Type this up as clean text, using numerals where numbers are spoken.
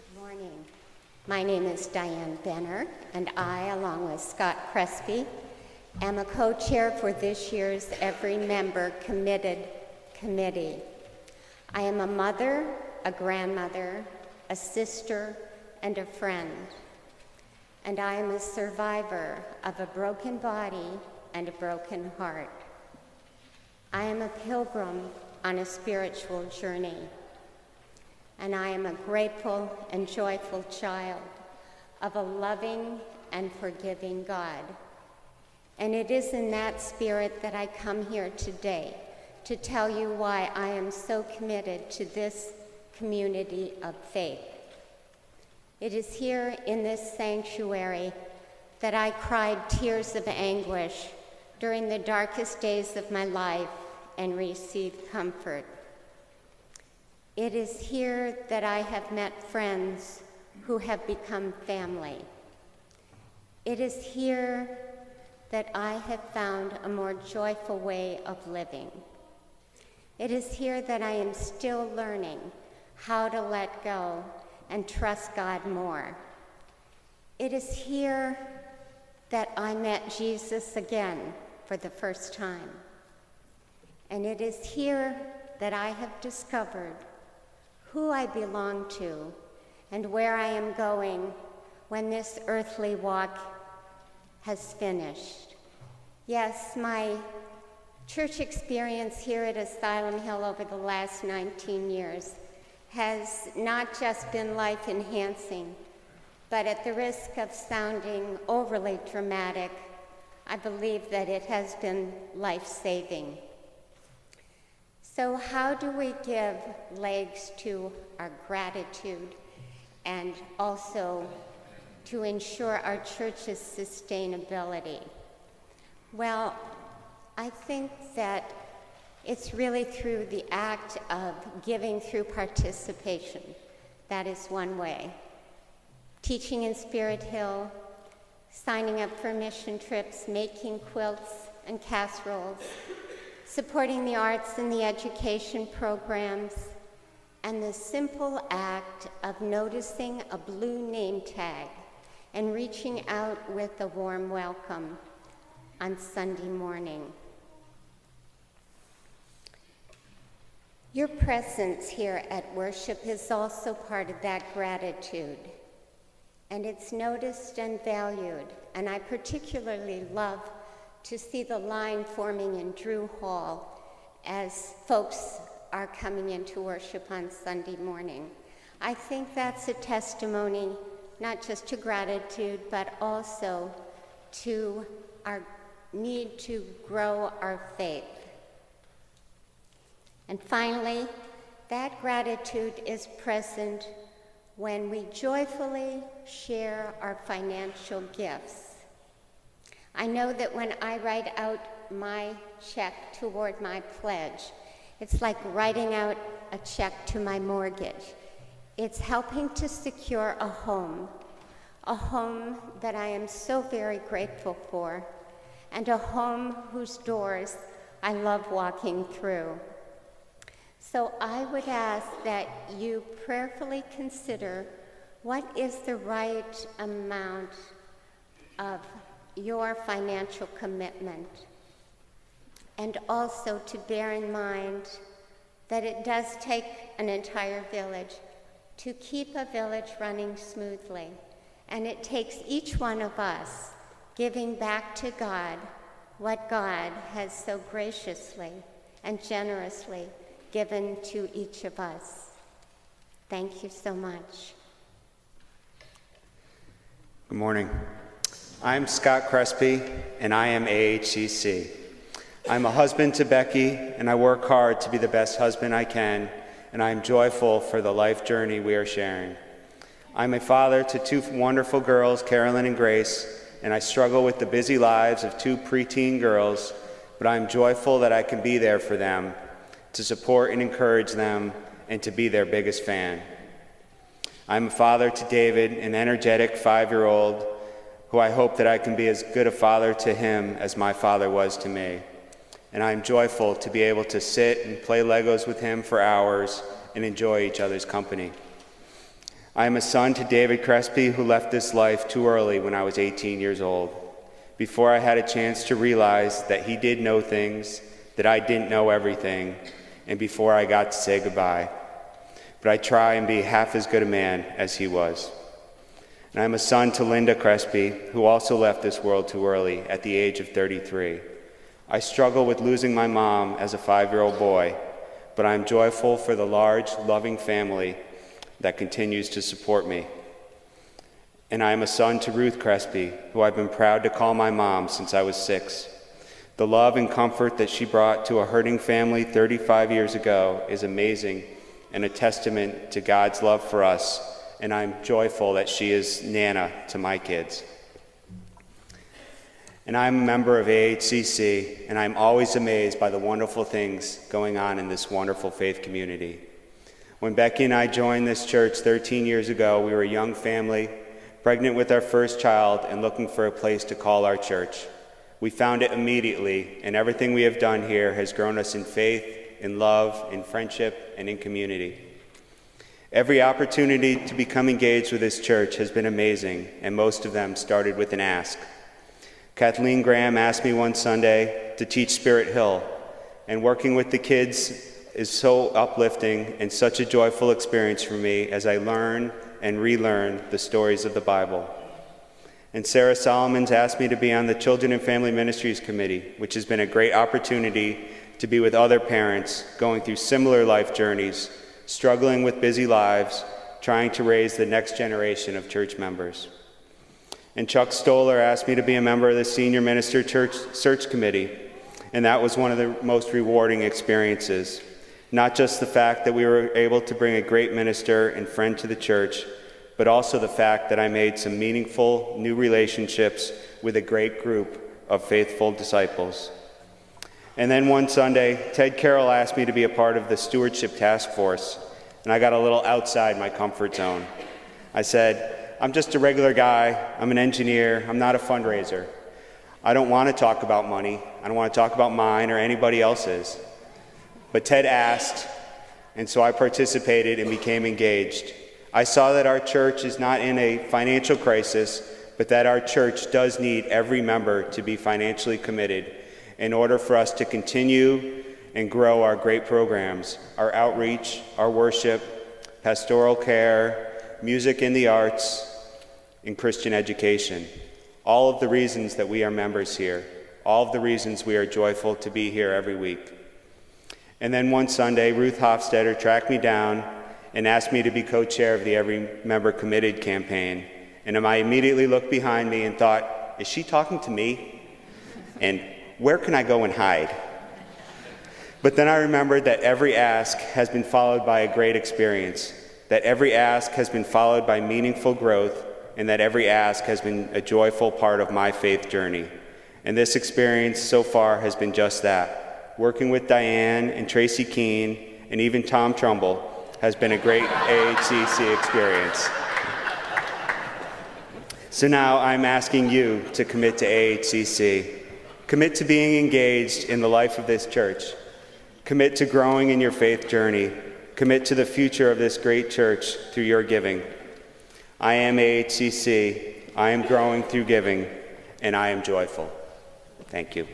Good morning. My name is Diane Benner, and I, along with Scott Crespi, am a co-chair for this year's Every Member Committed Committee. I am a mother, a grandmother, a sister, and a friend. And I am a survivor of a broken body and a broken heart. I am a pilgrim on a spiritual journey. And I am a grateful and joyful child of a loving and forgiving God. And it is in that spirit that I come here today to tell you why I am so committed to this community of faith. It is here in this sanctuary that I cried tears of anguish during the darkest days of my life and received comfort. It is here that I have met friends who have become family. It is here that I have found a more joyful way of living. It is here that I am still learning how to let go and trust God more. It is here that I met Jesus again for the first time. And it is here that I have discovered who I belong to and where I am going when this earthly walk has finished. Yes, my church experience here at Asylum Hill over the last 19 years has not just been life-enhancing, but at the risk of sounding overly dramatic, I believe that it has been life-saving. So how do we give legs to our gratitude and also to ensure our church's sustainability? Well, I think that it's really through the act of giving through participation. That is one way. Teaching in Spirit Hill, signing up for mission trips, making quilts and casseroles, supporting the arts and the education programs, and the simple act of noticing a blue name tag and reaching out with a warm welcome on Sunday morning. Your presence here at worship is also part of that gratitude, and it's noticed and valued, and I particularly love to see the line forming in Drew Hall as folks are coming into worship on Sunday morning. I think that's a testimony not just to gratitude, but also to our need to grow our faith. And finally, that gratitude is present when we joyfully share our financial gifts. I know that when I write out my check toward my pledge, it's like writing out a check to my mortgage. It's helping to secure a home that I am so very grateful for, and a home whose doors I love walking through. So I would ask that you prayerfully consider what is the right amount of your financial commitment, and also to bear in mind that it does take an entire village to keep a village running smoothly, and it takes each one of us giving back to God what God has so graciously and generously given to each of us. Thank you so much. Good morning. I'm Scott Crespi, and I am AHCC. I'm a husband to Becky, and I work hard to be the best husband I can, and I am joyful for the life journey we are sharing. I'm a father to two wonderful girls, Carolyn and Grace, and I struggle with the busy lives of two preteen girls, but I'm joyful that I can be there for them, to support and encourage them, and to be their biggest fan. I'm a father to David, an energetic 5-year-old, who I hope that I can be as good a father to him as my father was to me. And I'm joyful to be able to sit and play Legos with him for hours and enjoy each other's company. I am a son to David Crespi, who left this life too early when I was 18 years old, before I had a chance to realize that he did know things, that I didn't know everything, and before I got to say goodbye. But I try and be half as good a man as he was. And I'm a son to Linda Crespi, who also left this world too early at the age of 33. I struggle with losing my mom as a 5-year-old boy, but I'm joyful for the large, loving family that continues to support me. And I am a son to Ruth Crespi, who I've been proud to call my mom since I was 6. The love and comfort that she brought to a hurting family 35 years ago is amazing and a testament to God's love for us, and I'm joyful that she is Nana to my kids. And I'm a member of AHCC, and I'm always amazed by the wonderful things going on in this wonderful faith community. When Becky and I joined this church 13 years ago, we were a young family, pregnant with our first child, and looking for a place to call our church. We found it immediately, and everything we have done here has grown us in faith, in love, in friendship, and in community. Every opportunity to become engaged with this church has been amazing, and most of them started with an ask. Kathleen Graham asked me one Sunday to teach Spirit Hill, and working with the kids is so uplifting and such a joyful experience for me as I learn and relearn the stories of the Bible. And Sarah Solomons asked me to be on the Children and Family Ministries Committee, which has been a great opportunity to be with other parents going through similar life journeys, struggling with busy lives, trying to raise the next generation of church members. And Chuck Stoller asked me to be a member of the Senior Minister Church Search Committee, and that was one of the most rewarding experiences. Not just the fact that we were able to bring a great minister and friend to the church, but also the fact that I made some meaningful new relationships with a great group of faithful disciples. And then one Sunday, Ted Carroll asked me to be a part of the Stewardship Task Force, and I got a little outside my comfort zone. I said, I'm just a regular guy, I'm an engineer, I'm not a fundraiser. I don't want to talk about money, I don't want to talk about mine or anybody else's. But Ted asked, and so I participated and became engaged. I saw that our church is not in a financial crisis, but that our church does need every member to be financially committed in order for us to continue and grow our great programs, our outreach, our worship, pastoral care, music and the arts, and Christian education. All of the reasons that we are members here, all of the reasons we are joyful to be here every week. And then one Sunday, Ruth Hofstetter tracked me down and asked me to be co-chair of the Every Member Committed campaign. And I immediately looked behind me and thought, is she talking to me? And where can I go and hide? But then I remembered that every ask has been followed by a great experience, that every ask has been followed by meaningful growth, and that every ask has been a joyful part of my faith journey. And this experience so far has been just that. Working with Diane and Tracy Keene and even Tom Trumbull has been a great AHCC experience. So now I'm asking you to commit to AHCC. Commit to being engaged in the life of this church. Commit to growing in your faith journey. Commit to the future of this great church through your giving. I am AHCC. I am growing through giving, and I am joyful. Thank you.